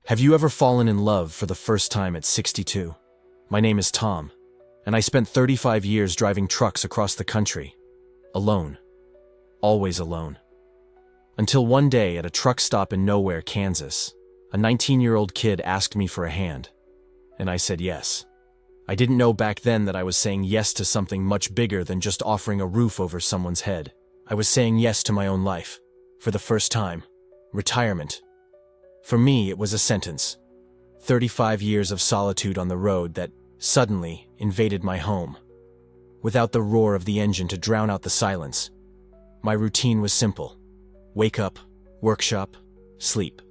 Have you ever fallen in love for the first time at 62? My name is Tom, and I spent 35 years driving trucks across the country. Alone. Always alone. Until one day at a truck stop in Nowhere, Kansas, a 19-year-old kid asked me for a hand, and I said yes. I didn't know back then that I was saying yes to something much bigger than just offering a roof over someone's head. I was saying yes to my own life. For the first time. Retirement. For me, it was a sentence. 35 years of solitude on the road that suddenly invaded my home. Without the roar of the engine to drown out the silence, my routine was simple. Wake up, workshop, sleep.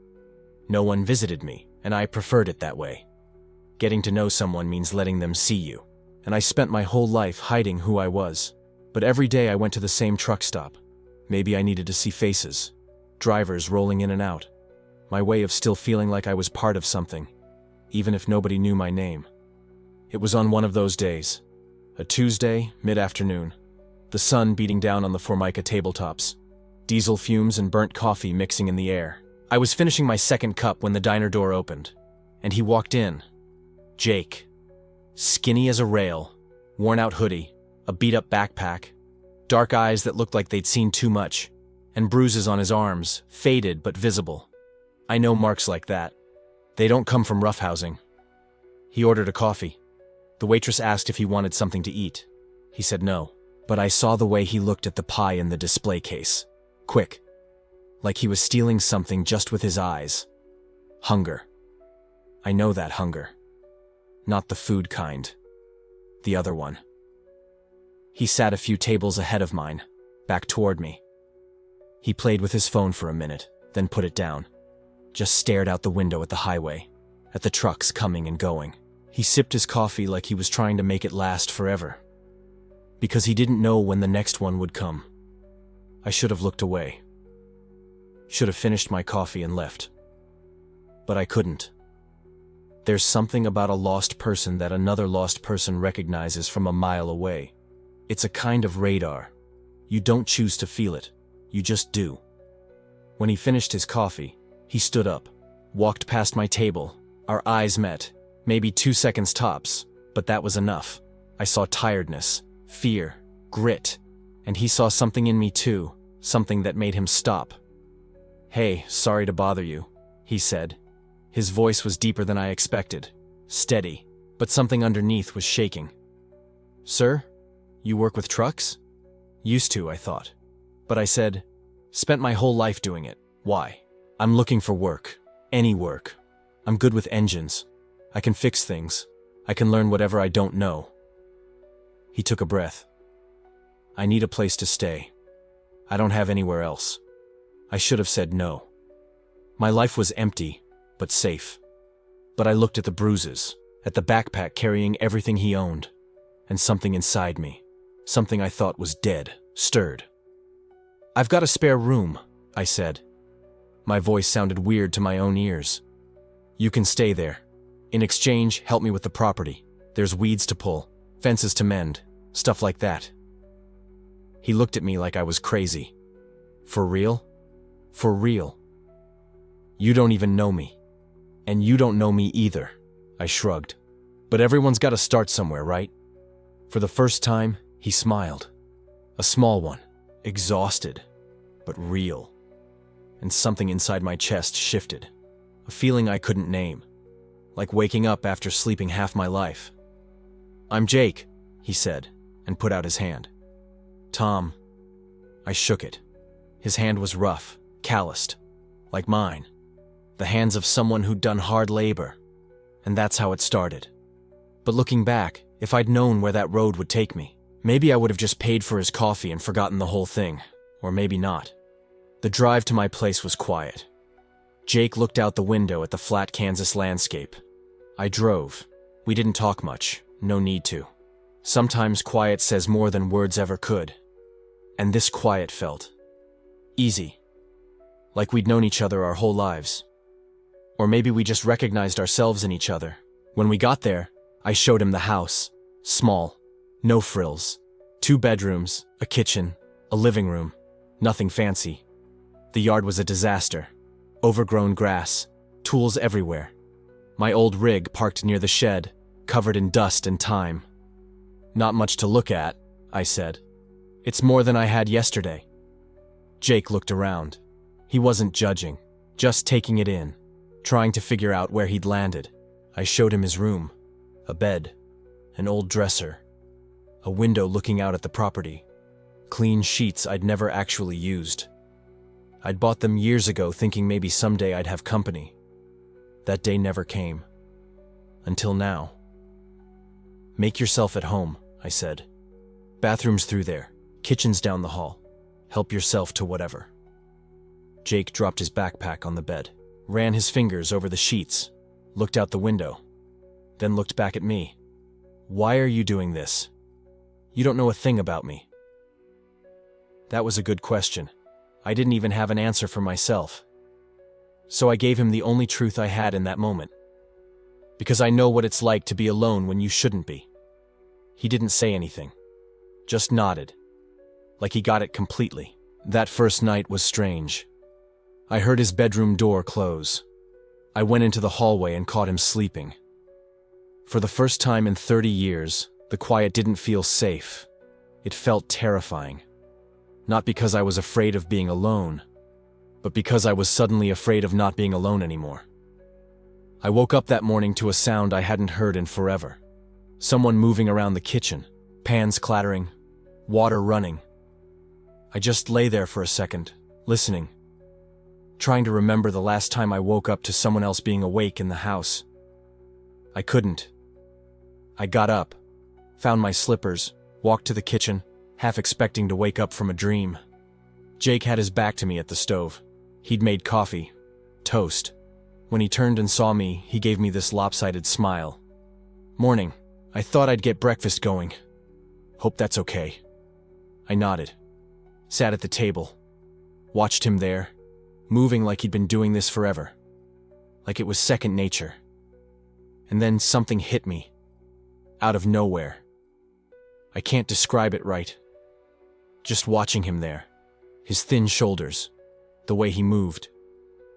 No one visited me, and I preferred it that way. Getting to know someone means letting them see you, and I spent my whole life hiding who I was. But every day I went to the same truck stop. Maybe I needed to see faces, drivers rolling in and out. My way of still feeling like I was part of something, even if nobody knew my name. It was on one of those days, a Tuesday, mid-afternoon, the sun beating down on the Formica tabletops, diesel fumes and burnt coffee mixing in the air. I was finishing my second cup when the diner door opened, and he walked in. Jake. Skinny as a rail, worn-out hoodie, a beat-up backpack, dark eyes that looked like they'd seen too much, and bruises on his arms, faded but visible. I know marks like that. They don't come from roughhousing. He ordered a coffee. The waitress asked if he wanted something to eat. He said no, but I saw the way he looked at the pie in the display case. Quick. Like he was stealing something just with his eyes. Hunger. I know that hunger. Not the food kind. The other one. He sat a few tables ahead of mine, back toward me. He played with his phone for a minute, then put it down. Just stared out the window at the highway, at the trucks coming and going. He sipped his coffee like he was trying to make it last forever. Because he didn't know when the next one would come. I should have looked away. Should have finished my coffee and left. But I couldn't. There's something about a lost person that another lost person recognizes from a mile away. It's a kind of radar. You don't choose to feel it. You just do. When he finished his coffee, he stood up, walked past my table. Our eyes met, maybe 2 seconds tops, but that was enough. I saw tiredness, fear, grit, and he saw something in me too, something that made him stop. "Hey, sorry to bother you," he said. His voice was deeper than I expected, steady, but something underneath was shaking. "Sir, you work with trucks?" "Used to," I thought. But I said, "Spent my whole life doing it. Why?" "I'm looking for work. Any work. I'm good with engines. I can fix things. I can learn whatever I don't know." He took a breath. "I need a place to stay. I don't have anywhere else." I should have said no. My life was empty, but safe. But I looked at the bruises, at the backpack carrying everything he owned, and something inside me, something I thought was dead, stirred. "I've got a spare room," I said. My voice sounded weird to my own ears. "You can stay there. In exchange, help me with the property. There's weeds to pull, fences to mend, stuff like that." He looked at me like I was crazy. "For real?" "For real." "You don't even know me. And you don't know me either," I shrugged. "But everyone's got to start somewhere, right?" For the first time, he smiled. A small one, exhausted, but real. And something inside my chest shifted, a feeling I couldn't name, like waking up after sleeping half my life. "I'm Jake," he said, and put out his hand. "Tom." I shook it. His hand was rough, calloused, like mine, the hands of someone who'd done hard labor, and that's how it started. But looking back, if I'd known where that road would take me, maybe I would have just paid for his coffee and forgotten the whole thing, or maybe not. The drive to my place was quiet. Jake looked out the window at the flat Kansas landscape. I drove. We didn't talk much, no need to. Sometimes quiet says more than words ever could. And this quiet felt easy, like we'd known each other our whole lives. Or maybe we just recognized ourselves in each other. When we got there, I showed him the house. Small, no frills, 2 bedrooms, a kitchen, a living room, nothing fancy. The yard was a disaster. Overgrown grass, tools everywhere. My old rig parked near the shed, covered in dust and time. "Not much to look at," I said. "It's more than I had yesterday." Jake looked around. He wasn't judging, just taking it in, trying to figure out where he'd landed. I showed him his room, a bed, an old dresser, a window looking out at the property, clean sheets I'd never actually used. I'd bought them years ago thinking maybe someday I'd have company. That day never came. Until now. "Make yourself at home," I said. "Bathroom's through there, kitchen's down the hall. Help yourself to whatever." Jake dropped his backpack on the bed, ran his fingers over the sheets, looked out the window, then looked back at me. "Why are you doing this? You don't know a thing about me." That was a good question. I didn't even have an answer for myself. So I gave him the only truth I had in that moment. Because I know what it's like to be alone when you shouldn't be. He didn't say anything, just nodded, like he got it completely. That first night was strange. I heard his bedroom door close. I went into the hallway and caught him sleeping. For the first time in 30 years, the quiet didn't feel safe. It felt terrifying. Not because I was afraid of being alone, but because I was suddenly afraid of not being alone anymore. I woke up that morning to a sound I hadn't heard in forever. Someone moving around the kitchen, pans clattering, water running. I just lay there for a second, listening, trying to remember the last time I woke up to someone else being awake in the house. I couldn't. I got up, found my slippers, walked to the kitchen, half expecting to wake up from a dream. Jake had his back to me at the stove. He'd made coffee, toast. When he turned and saw me, he gave me this lopsided smile. "Morning. I thought I'd get breakfast going. Hope that's okay." I nodded, sat at the table, watched him there, moving like he'd been doing this forever, like it was second nature. And then something hit me, out of nowhere. I can't describe it right. Just watching him there, his thin shoulders, the way he moved,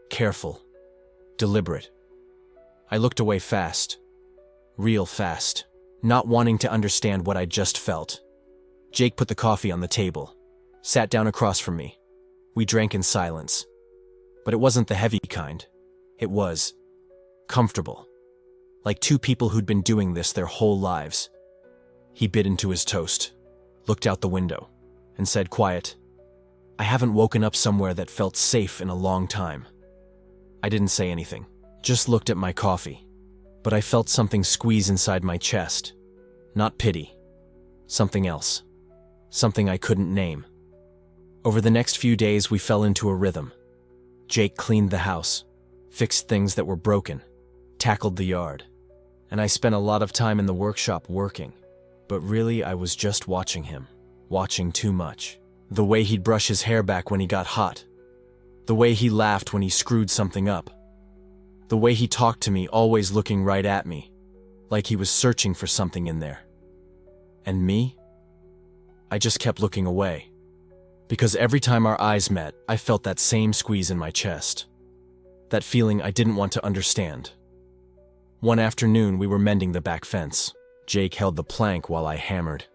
careful, deliberate. I looked away fast, real fast, not wanting to understand what I just felt. Jake put the coffee on the table, sat down across from me. We drank in silence. But it wasn't the heavy kind. It was comfortable, like two people who'd been doing this their whole lives. He bit into his toast, looked out the window, and said quiet, "I haven't woken up somewhere that felt safe in a long time." I didn't say anything, just looked at my coffee. But I felt something squeeze inside my chest. Not pity. Something else. Something I couldn't name. Over the next few days, we fell into a rhythm. Jake cleaned the house, fixed things that were broken, tackled the yard. And I spent a lot of time in the workshop working. But really, I was just watching him. Watching too much. The way he'd brush his hair back when he got hot. The way he laughed when he screwed something up. The way he talked to me, always looking right at me, like he was searching for something in there. And me? I just kept looking away. Because every time our eyes met, I felt that same squeeze in my chest. That feeling I didn't want to understand. One afternoon, we were mending the back fence. Jake held the plank while I hammered.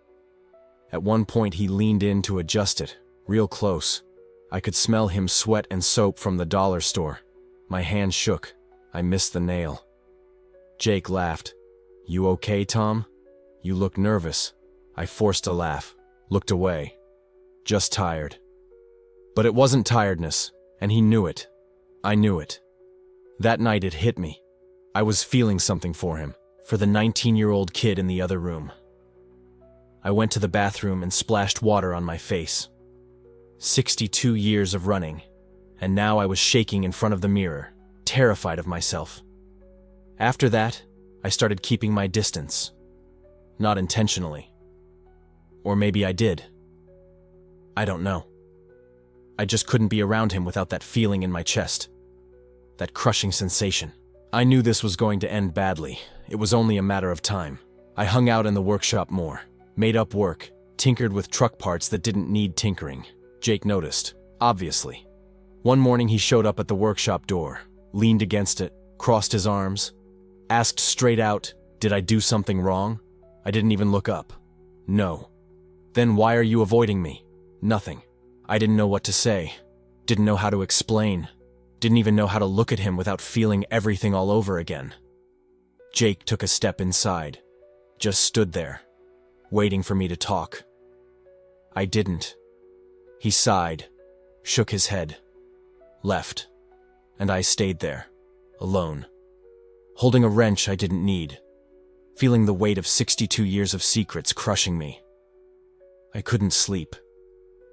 At one point, he leaned in to adjust it, real close. I could smell him sweat and soap from the dollar store. My hand shook. I missed the nail. Jake laughed. "You okay, Tom? You look nervous." I forced a laugh, looked away. Just tired. But it wasn't tiredness, and he knew it. I knew it. That night it hit me. I was feeling something for him, for the 19-year-old kid in the other room. I went to the bathroom and splashed water on my face. 62 years of running, and now I was shaking in front of the mirror, terrified of myself. After that, I started keeping my distance. Not intentionally. Or maybe I did. I don't know. I just couldn't be around him without that feeling in my chest. That crushing sensation. I knew this was going to end badly. It was only a matter of time. I hung out in the workshop more, made up work, tinkered with truck parts that didn't need tinkering. Jake noticed, obviously. One morning he showed up at the workshop door, leaned against it, crossed his arms, asked straight out, "Did I do something wrong?" I didn't even look up. "No." "Then why are you avoiding me?" "Nothing." I didn't know what to say. Didn't know how to explain. Didn't even know how to look at him without feeling everything all over again. Jake took a step inside, just stood there, waiting for me to talk. I didn't. He sighed, shook his head, left, and I stayed there, alone, holding a wrench I didn't need, feeling the weight of 62 years of secrets crushing me. I couldn't sleep.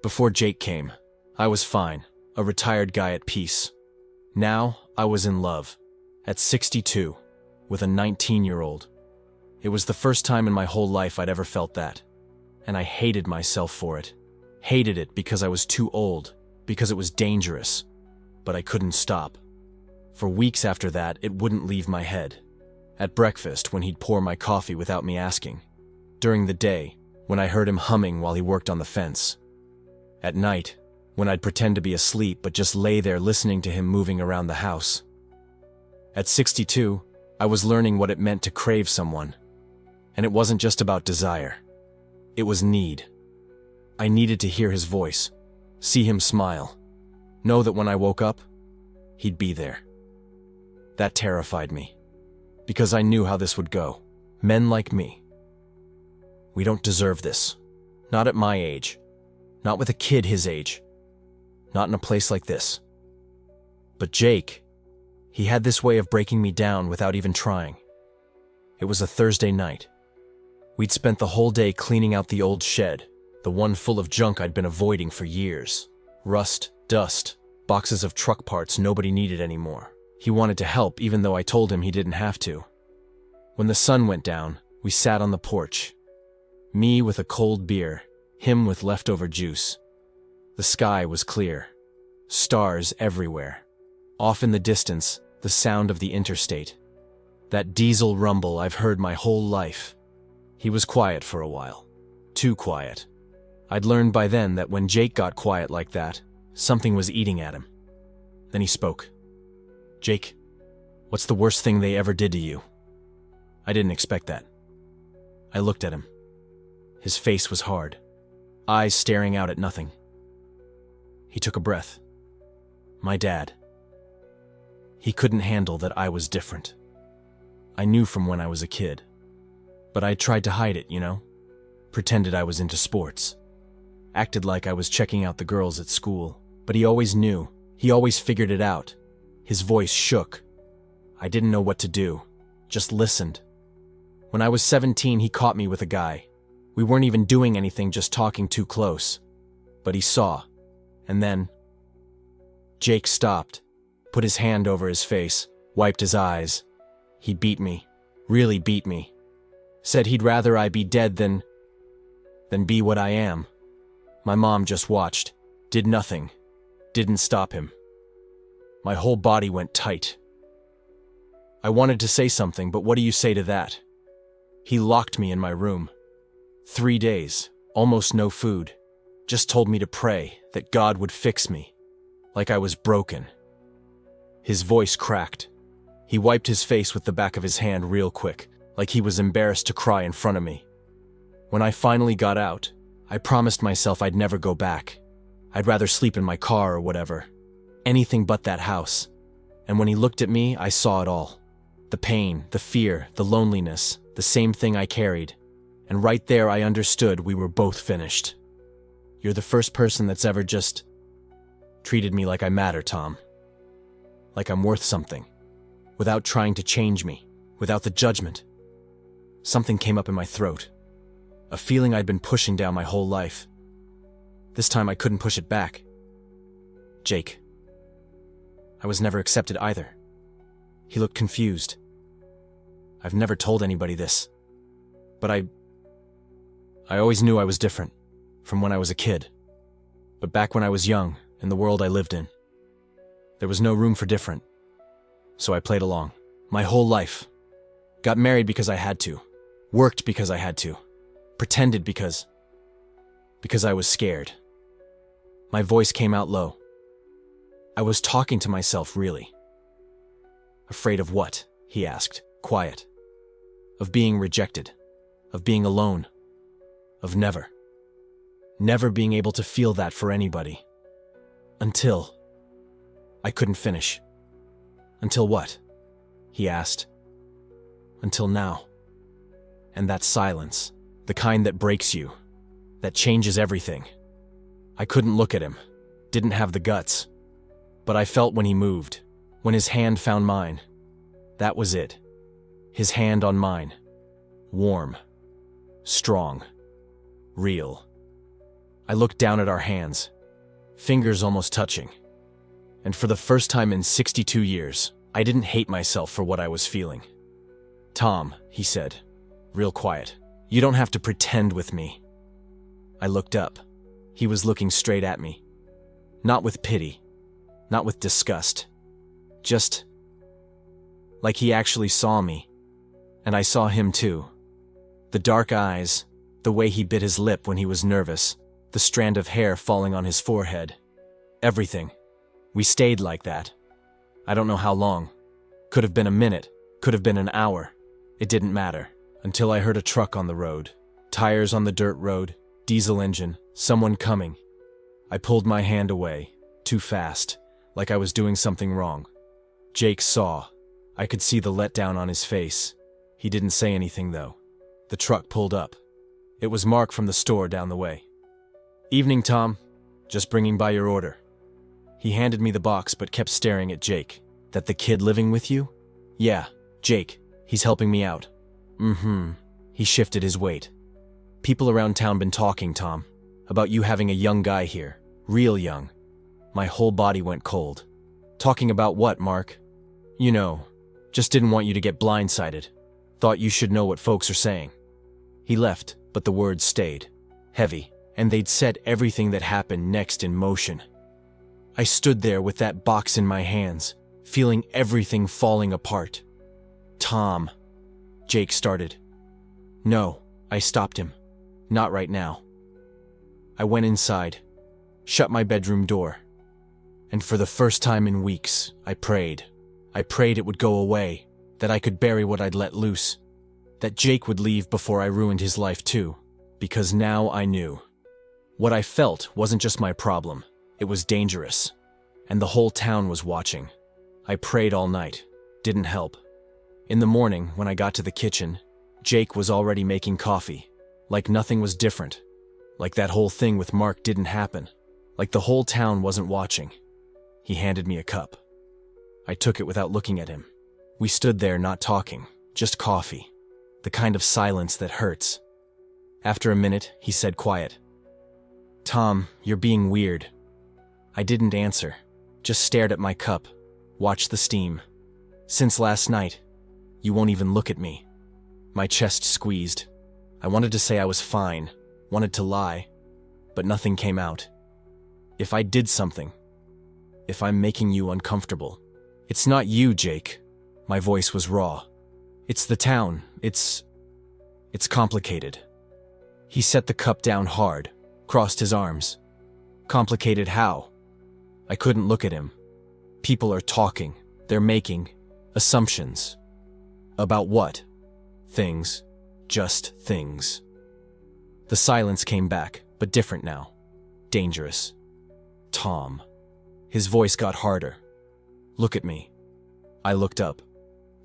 Before Jake came, I was fine, a retired guy at peace. Now, I was in love, at 62, with a 19-year-old. It was the first time in my whole life I'd ever felt that, and I hated myself for it. Hated it because I was too old, because it was dangerous, but I couldn't stop. For weeks after that, it wouldn't leave my head. At breakfast, when he'd pour my coffee without me asking. During the day, when I heard him humming while he worked on the fence. At night, when I'd pretend to be asleep but just lay there listening to him moving around the house. At 62, I was learning what it meant to crave someone. And it wasn't just about desire. It was need. I needed to hear his voice, see him smile, know that when I woke up, he'd be there. That terrified me, because I knew how this would go. Men like me. We don't deserve this. Not at my age. Not with a kid his age. Not in a place like this. But Jake, he had this way of breaking me down without even trying. It was a Thursday night. We'd spent the whole day cleaning out the old shed, the one full of junk I'd been avoiding for years. Rust, dust, boxes of truck parts nobody needed anymore. He wanted to help even though I told him he didn't have to. When the sun went down, we sat on the porch. Me with a cold beer, him with leftover juice. The sky was clear. Stars everywhere. Off in the distance, the sound of the interstate. That diesel rumble I've heard my whole life. He was quiet for a while. Too quiet. I'd learned by then that when Jake got quiet like that, something was eating at him. Then he spoke. "Jake, what's the worst thing they ever did to you?" I didn't expect that. I looked at him. His face was hard, eyes staring out at nothing. He took a breath. My dad. He couldn't handle that I was different. I knew from when I was a kid. But I tried to hide it, you know? Pretended I was into sports. Acted like I was checking out the girls at school. But he always knew. He always figured it out. His voice shook. I didn't know what to do. Just listened. When I was 17, he caught me with a guy. We weren't even doing anything, just talking too close. But he saw. And then... Jake stopped, put his hand over his face, wiped his eyes. He beat me. Really beat me. Said he'd rather I be dead than be what I am. My mom just watched. Did nothing. Didn't stop him. My whole body went tight. I wanted to say something, but what do you say to that? He locked me in my room. 3 days, almost no food. Just told me to pray, that God would fix me. Like I was broken. His voice cracked. He wiped his face with the back of his hand real quick, like he was embarrassed to cry in front of me. When I finally got out, I promised myself I'd never go back. I'd rather sleep in my car or whatever. Anything but that house. And when he looked at me, I saw it all. The pain, the fear, the loneliness, the same thing I carried. And right there I understood we were both finished. You're the first person that's ever just treated me like I matter, Tom. Like I'm worth something. Without trying to change me. Without the judgment. Something came up in my throat. A feeling I'd been pushing down my whole life. This time I couldn't push it back. Jake. I was never accepted either. He looked confused. I've never told anybody this. But I always knew I was different. From when I was a kid. But back when I was young, in the world I lived in, there was no room for different. So I played along. My whole life. Got married because I had to. Worked because I had to. Pretended because I was scared. My voice came out low. I was talking to myself, really. Afraid of what? He asked, quiet. Of being rejected. Of being alone. Of never being able to feel that for anybody. Until I couldn't finish. Until what? He asked. Until now. And that silence, the kind that breaks you, that changes everything. I couldn't look at him, didn't have the guts. But I felt when he moved, when his hand found mine. That was it. His hand on mine. Warm. Strong. Real. I looked down at our hands, fingers almost touching. And for the first time in 62 years, I didn't hate myself for what I was feeling. Tom, he said, real quiet, you don't have to pretend with me. I looked up. He was looking straight at me. Not with pity, not with disgust. Just like he actually saw me. And I saw him too. The dark eyes, the way he bit his lip when he was nervous, the strand of hair falling on his forehead. Everything. We stayed like that. I don't know how long. Could have been a minute, could have been an hour. It didn't matter, until I heard a truck on the road. Tires on the dirt road, diesel engine, someone coming. I pulled my hand away, too fast, like I was doing something wrong. Jake saw. I could see the letdown on his face. He didn't say anything though. The truck pulled up. It was Mark from the store down the way. Evening, Tom. Just bringing by your order. He handed me the box but kept staring at Jake. That the kid living with you? Yeah, Jake. He's helping me out. He shifted his weight. People around town been talking, Tom, about you having a young guy here. Real young. My whole body went cold. Talking about what, Mark? You know, just didn't want you to get blindsided. Thought you should know what folks are saying. He left, but the words stayed. Heavy. And they'd set everything that happened next in motion. I stood there with that box in my hands, feeling everything falling apart. Tom, Jake started. No, I stopped him. Not right now. I went inside, shut my bedroom door. And for the first time in weeks, I prayed. I prayed it would go away, that I could bury what I'd let loose, that Jake would leave before I ruined his life too, because now I knew. What I felt wasn't just my problem, it was dangerous, and the whole town was watching. I prayed all night, didn't help. In the morning, when I got to the kitchen, Jake was already making coffee, like nothing was different, like that whole thing with Mark didn't happen, like the whole town wasn't watching. He handed me a cup. I took it without looking at him. We stood there not talking, just coffee, the kind of silence that hurts. After a minute, he said quiet, Tom, you're being weird. I didn't answer, just stared at my cup, watched the steam. Since last night, you won't even look at me. My chest squeezed. I wanted to say I was fine, wanted to lie, but nothing came out. If I did something, if I'm making you uncomfortable, it's not you, Jake. My voice was raw. It's the town. It's complicated. He set the cup down hard, crossed his arms. Complicated how? I couldn't look at him. People are talking. They're making assumptions. About what? Things. Just things. The silence came back, but different now. Dangerous. Tom. His voice got harder. Look at me. I looked up.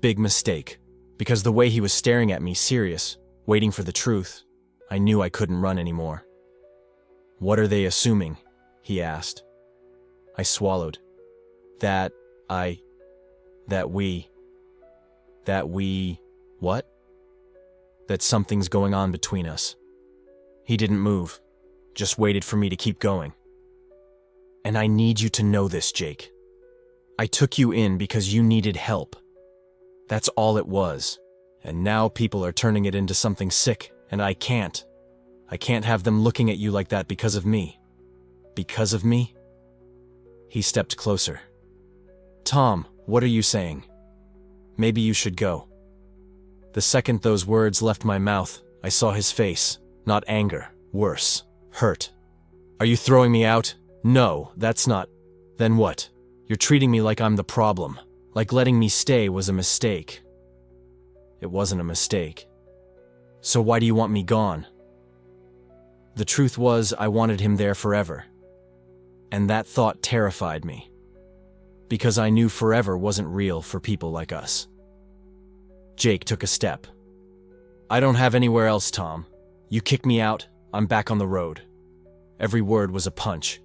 Big mistake. Because the way he was staring at me, serious, waiting for the truth, I knew I couldn't run anymore. What are they assuming? He asked. I swallowed. That we, what? That something's going on between us. He didn't move, just waited for me to keep going. And I need you to know this, Jake. I took you in because you needed help. That's all it was. And now people are turning it into something sick, and I can't. I can't have them looking at you like that because of me. Because of me? He stepped closer. Tom, what are you saying? Maybe you should go. The second those words left my mouth, I saw his face. Not anger, worse, hurt. Are you throwing me out? No, that's not. Then what? You're treating me like I'm the problem. Like letting me stay was a mistake. It wasn't a mistake. So why do you want me gone? The truth was, I wanted him there forever. And that thought terrified me. Because I knew forever wasn't real for people like us. Jake took a step. I don't have anywhere else, Tom. You kick me out, I'm back on the road. Every word was a punch.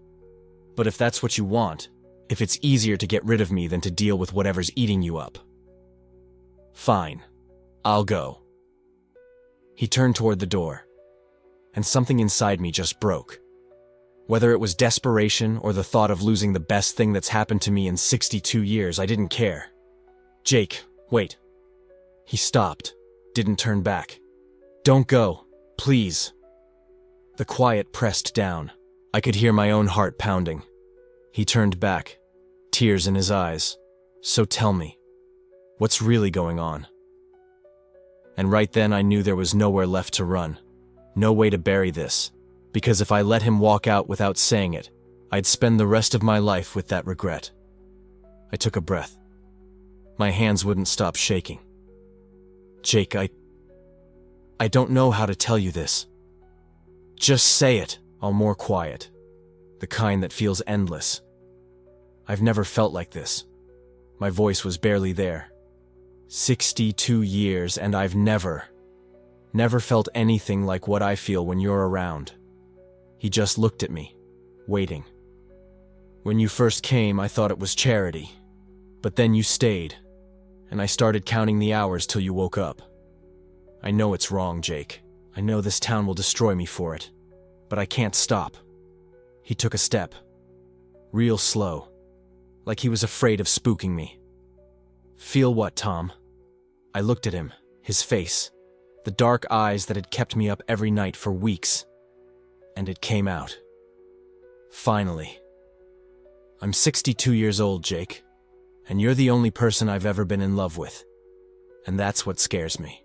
But if that's what you want, if it's easier to get rid of me than to deal with whatever's eating you up. Fine. I'll go. He turned toward the door. And something inside me just broke. Whether it was desperation or the thought of losing the best thing that's happened to me in 62 years, I didn't care. Jake, wait. He stopped, didn't turn back. Don't go, please. The quiet pressed down. I could hear my own heart pounding. He turned back, tears in his eyes. So tell me, what's really going on? And right then I knew there was nowhere left to run. No way to bury this. Because if I let him walk out without saying it, I'd spend the rest of my life with that regret. I took a breath. My hands wouldn't stop shaking. Jake, I don't know how to tell you this. Just say it, all more quiet. The kind that feels endless. I've never felt like this. My voice was barely there. 62 years and I've never felt anything like what I feel when you're around. He just looked at me, waiting. When you first came, I thought it was charity. But then you stayed, and I started counting the hours till you woke up. I know it's wrong, Jake. I know this town will destroy me for it. But I can't stop. He took a step. Real slow. Like he was afraid of spooking me. Feel what, Tom? I looked at him, his face. The dark eyes that had kept me up every night for weeks. And it came out. Finally. I'm 62 years old, Jake. And you're the only person I've ever been in love with. And that's what scares me.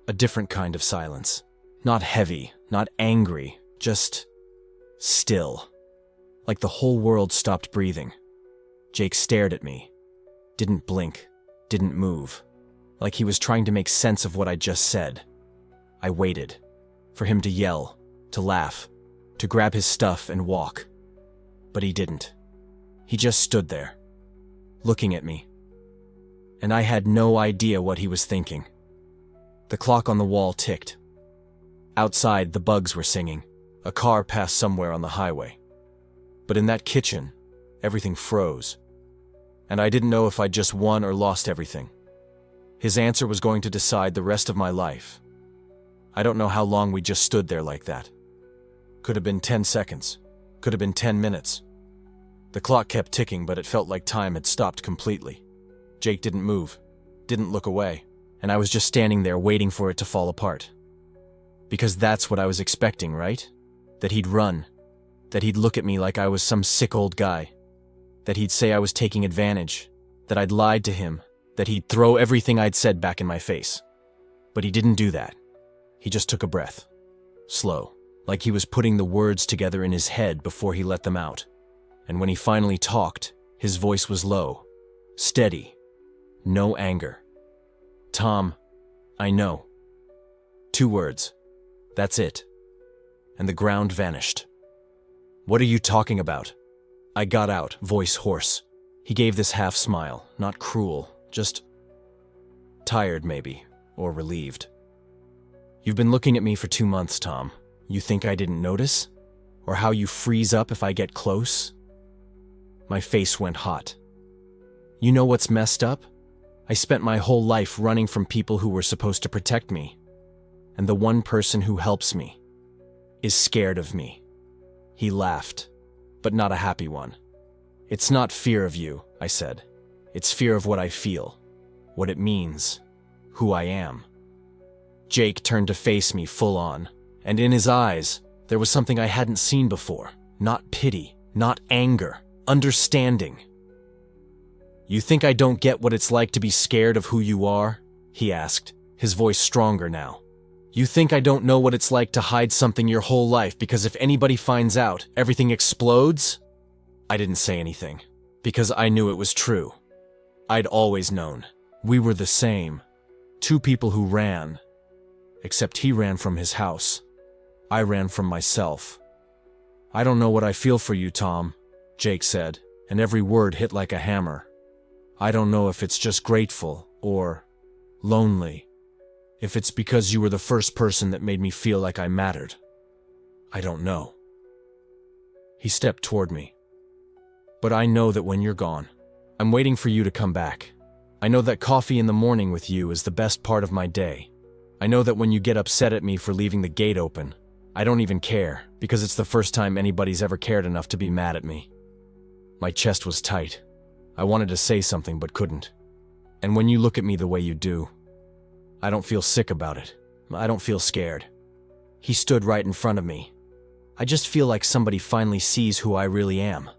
A different kind of silence. Not heavy, not angry, just still. Like the whole world stopped breathing. Jake stared at me. Didn't blink, didn't move. Like he was trying to make sense of what I just said. I waited. For him to yell, to laugh, to grab his stuff and walk. But he didn't. He just stood there, looking at me. And I had no idea what he was thinking. The clock on the wall ticked. Outside, the bugs were singing. A car passed somewhere on the highway. But in that kitchen, everything froze. And I didn't know if I'd just won or lost everything. His answer was going to decide the rest of my life. I don't know how long we just stood there like that. Could have been 10 seconds. Could have been 10 minutes. The clock kept ticking, but it felt like time had stopped completely. Jake didn't move, didn't look away, and I was just standing there waiting for it to fall apart. Because that's what I was expecting, right? That he'd run. That he'd look at me like I was some sick old guy. That he'd say I was taking advantage. That I'd lied to him. That he'd throw everything I'd said back in my face. But he didn't do that. He just took a breath. Slow. Like he was putting the words together in his head before he let them out. And when he finally talked, his voice was low, steady, no anger. Tom, I know. 2 words. That's it. And the ground vanished. What are you talking about? I got out, voice hoarse. He gave this half smile, not cruel, just tired maybe, or relieved. You've been looking at me for 2 months, Tom. You think I didn't notice? Or how you freeze up if I get close? My face went hot. You know what's messed up? I spent my whole life running from people who were supposed to protect me. And the one person who helps me is scared of me. He laughed, but not a happy one. It's not fear of you, I said. It's fear of what I feel, what it means, who I am. Jake turned to face me full on, and in his eyes, there was something I hadn't seen before. Not pity, not anger, understanding. You think I don't get what it's like to be scared of who you are? He asked, his voice stronger now. You think I don't know what it's like to hide something your whole life because if anybody finds out, everything explodes? I didn't say anything, because I knew it was true. I'd always known. We were the same. Two people who ran. Except he ran from his house. I ran from myself. "I don't know what I feel for you, Tom," Jake said, and every word hit like a hammer. "I don't know if it's just grateful or lonely. If it's because you were the first person that made me feel like I mattered. I don't know." He stepped toward me. "But I know that when you're gone, I'm waiting for you to come back. I know that coffee in the morning with you is the best part of my day. I know that when you get upset at me for leaving the gate open, I don't even care, because it's the first time anybody's ever cared enough to be mad at me." My chest was tight. I wanted to say something but couldn't. "And when you look at me the way you do, I don't feel sick about it. I don't feel scared." He stood right in front of me. "I just feel like somebody finally sees who I really am."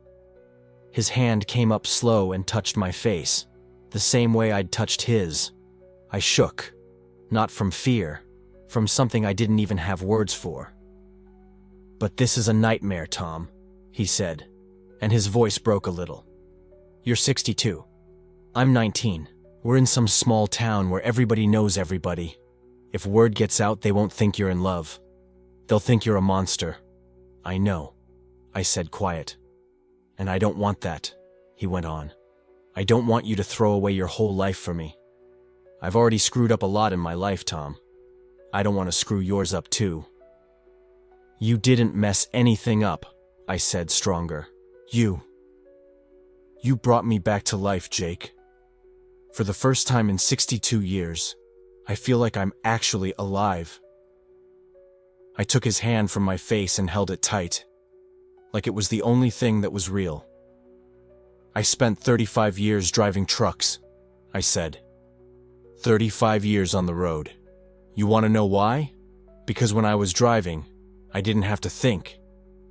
His hand came up slow and touched my face, the same way I'd touched his. I shook, not from fear, from something I didn't even have words for. "But this is a nightmare, Tom," he said, and his voice broke a little. "You're 62. I'm 19. We're in some small town where everybody knows everybody. If word gets out, they won't think you're in love. They'll think you're a monster." "I know," I said quiet. "And I don't want that," he went on. "I don't want you to throw away your whole life for me. I've already screwed up a lot in my life, Tom. I don't want to screw yours up too." "You didn't mess anything up," I said stronger. You brought me back to life, Jake. For the first time in 62 years, I feel like I'm actually alive." I took his hand from my face and held it tight, like it was the only thing that was real. "I spent 35 years driving trucks," I said. 35 years on the road. You want to know why? Because when I was driving, I didn't have to think.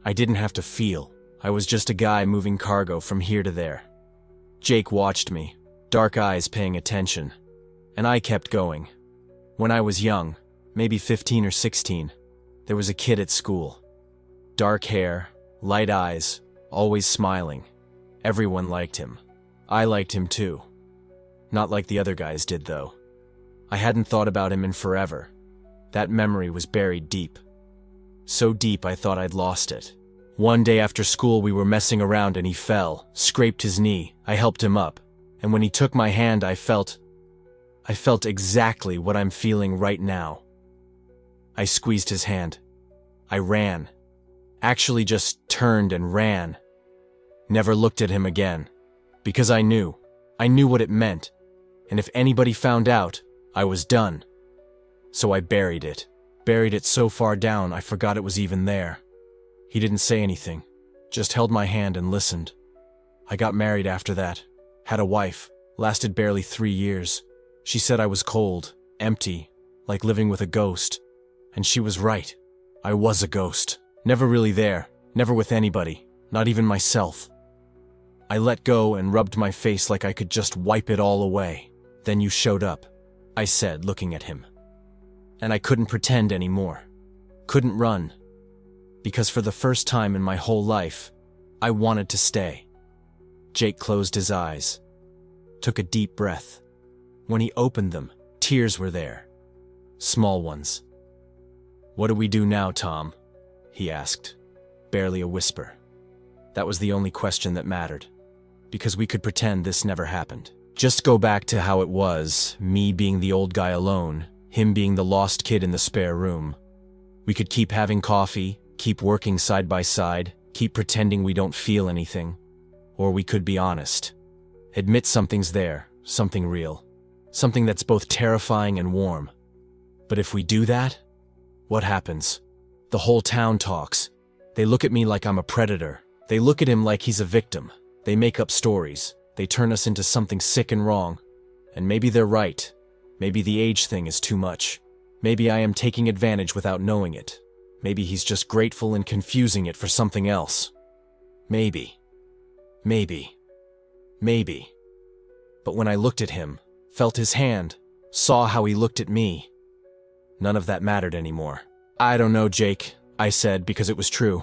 I didn't have to feel. I was just a guy moving cargo from here to there." Jake watched me, dark eyes paying attention, and I kept going. "When I was young, maybe 15 or 16, there was a kid at school. Dark hair, light eyes, always smiling. Everyone liked him. I liked him too. Not like the other guys did, though. I hadn't thought about him in forever. That memory was buried deep. So deep I thought I'd lost it. One day after school we were messing around and he fell, scraped his knee. I helped him up, and when he took my hand I felt exactly what I'm feeling right now. I squeezed his hand. I ran. Actually just turned and ran. Never looked at him again. Because I knew what it meant. And if anybody found out, I was done. So I buried it. Buried it so far down I forgot it was even there. He didn't say anything, just held my hand and listened. I got married after that. Had a wife. Lasted barely 3 years. She said I was cold, empty, like living with a ghost. And she was right. I was a ghost. Never really there. Never with anybody. Not even myself. I let go and rubbed my face like I could just wipe it all away. Then you showed up, I said, looking at him. And I couldn't pretend anymore. Couldn't run. Because for the first time in my whole life, I wanted to stay. Jake closed his eyes. Took a deep breath. When he opened them, tears were there. Small ones. "What do we do now, Tom?" he asked. Barely a whisper. That was the only question that mattered. Because we could pretend this never happened. Just go back to how it was, me being the old guy alone, him being the lost kid in the spare room. We could keep having coffee, keep working side by side, keep pretending we don't feel anything. Or we could be honest. Admit something's there, something real. Something that's both terrifying and warm. But if we do that, what happens? The whole town talks. They look at me like I'm a predator. They look at him like he's a victim. They make up stories. They turn us into something sick and wrong. And maybe they're right. Maybe the age thing is too much. Maybe I am taking advantage without knowing it. Maybe he's just grateful and confusing it for something else. Maybe. Maybe. Maybe. But when I looked at him, felt his hand, saw how he looked at me, none of that mattered anymore. "I don't know, Jake," I said because it was true.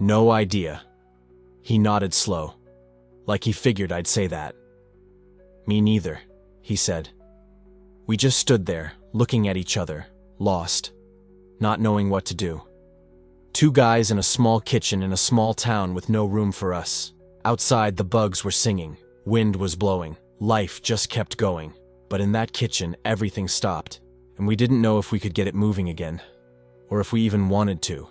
"No idea." He nodded slow, like he figured I'd say that. Me neither, he said. We just stood there, looking at each other, lost, not knowing what to do. Two guys in a small kitchen in a small town with no room for us. Outside, the bugs were singing, wind was blowing, life just kept going. But in that kitchen, everything stopped, and we didn't know if we could get it moving again, or if we even wanted to.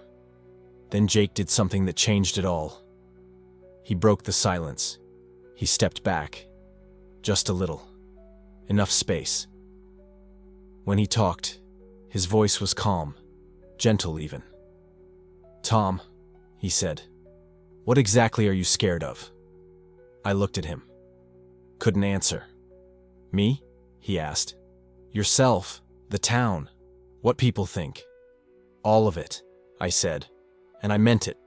Then Jake did something that changed it all. He broke the silence. He stepped back. Just a little. Enough space. When he talked, his voice was calm, gentle even. "Tom," he said, "what exactly are you scared of?" I looked at him. Couldn't answer. "Me?" he asked. "Yourself, the town, what people think." "All of it," I said, and I meant it.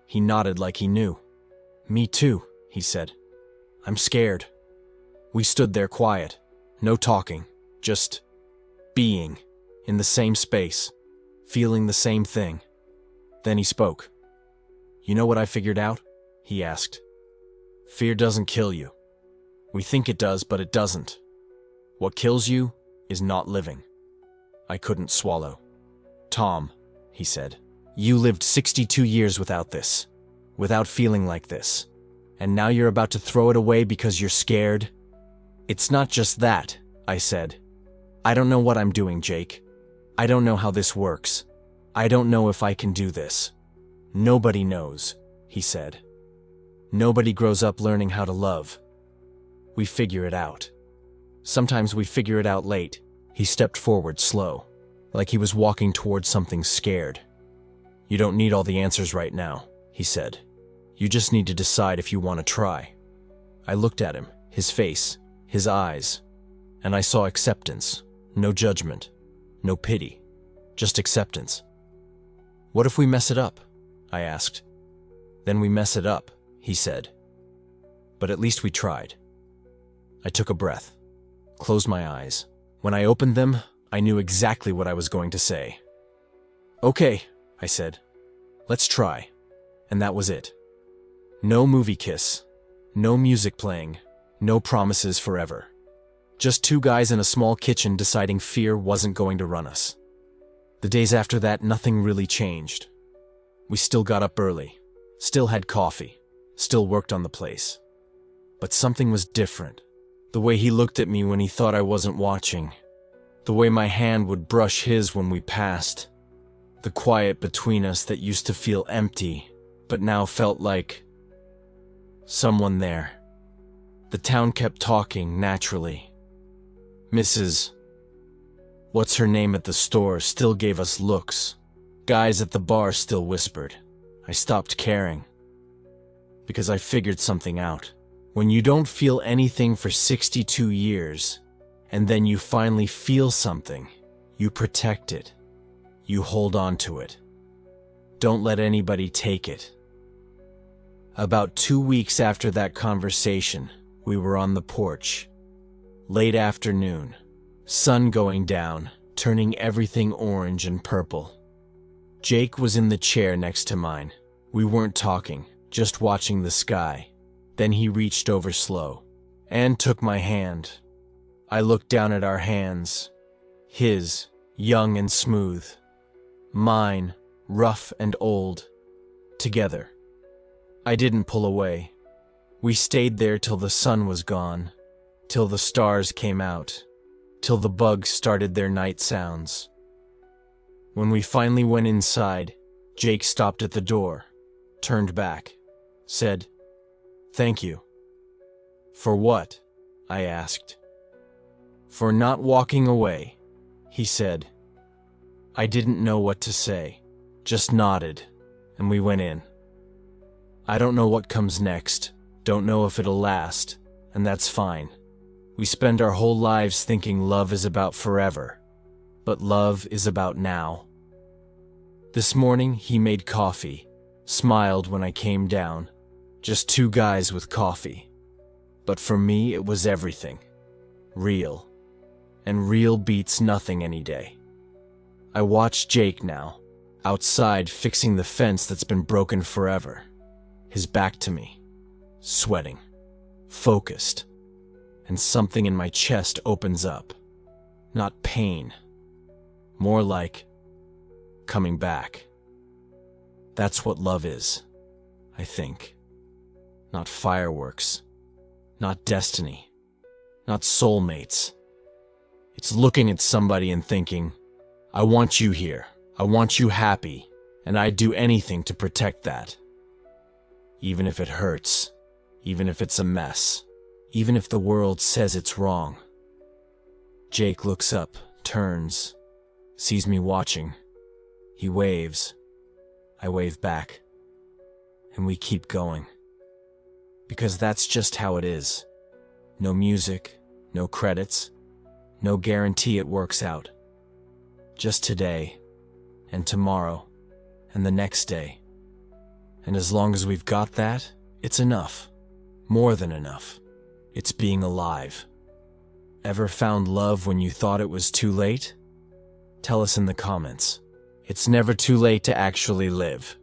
He nodded like he knew. "Me too," he said. "I'm scared." We stood there quiet, no talking, just being in the same space, feeling the same thing. Then he spoke. "You know what I figured out?" he asked. "Fear doesn't kill you. We think it does, but it doesn't. What kills you is not living." I couldn't swallow. "Tom," he said, "you lived 62 years without this, without feeling like this, and now you're about to throw it away because you're scared?" "It's not just that," I said. "I don't know what I'm doing, Jake. I don't know how this works. I don't know if I can do this." "Nobody knows," he said. "Nobody grows up learning how to love. We figure it out. Sometimes we figure it out late." He stepped forward slow, like he was walking towards something scared. "You don't need all the answers right now," he said. "You just need to decide if you want to try." I looked at him, his face, his eyes, and I saw acceptance, no judgment, no pity, just acceptance. "What if we mess it up?" I asked. "Then we mess it up," he said. "But at least we tried." I took a breath, closed my eyes. When I opened them, I knew exactly what I was going to say. "Okay," I said. "Let's try." And that was it. No movie kiss, no music playing, no promises forever. Just two guys in a small kitchen deciding fear wasn't going to run us. The days after that, nothing really changed. We still got up early, still had coffee, still worked on the place. But something was different. The way he looked at me when he thought I wasn't watching. The way my hand would brush his when we passed. The quiet between us that used to feel empty, but now felt like someone there. The town kept talking naturally. Mrs. What's her name at the store still gave us looks. Guys at the bar still whispered. I stopped caring. Because I figured something out. When you don't feel anything for 62 years, and then you finally feel something, you protect it. You hold on to it. Don't let anybody take it. About 2 weeks after that conversation, we were on the porch. Late afternoon, sun going down, turning everything orange and purple. Jake was in the chair next to mine. We weren't talking, just watching the sky. Then he reached over slow and took my hand. I looked down at our hands. His, young and smooth. Mine, rough and old. Together. I didn't pull away. We stayed there till the sun was gone, till the stars came out, till the bugs started their night sounds. When we finally went inside, Jake stopped at the door, turned back, said, "Thank you." "For what?" I asked. "For not walking away," he said. I didn't know what to say, just nodded, and we went in. I don't know what comes next, don't know if it'll last, and that's fine. We spend our whole lives thinking love is about forever, but love is about now. This morning, he made coffee, smiled when I came down. Just two guys with coffee. But for me, it was everything. Real. And real beats nothing any day. I watched Jake now, outside fixing the fence that's been broken forever. His back to me. Sweating. Focused. and something in my chest opens up. Not pain. More like coming back. That's what love is, I think. Not fireworks. Not destiny. Not soulmates. It's looking at somebody and thinking, I want you here. I want you happy. And I'd do anything to protect that. Even if it hurts. Even if it's a mess. Even if the world says it's wrong. Jake looks up, turns, sees me watching. He waves. I wave back. And we keep going. Because that's just how it is. No music, no credits, no guarantee it works out. Just today, and tomorrow, and the next day. And as long as we've got that, it's enough. More than enough. It's being alive. Ever found love when you thought it was too late? Tell us in the comments. It's never too late to actually live.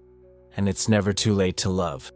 And it's never too late to love.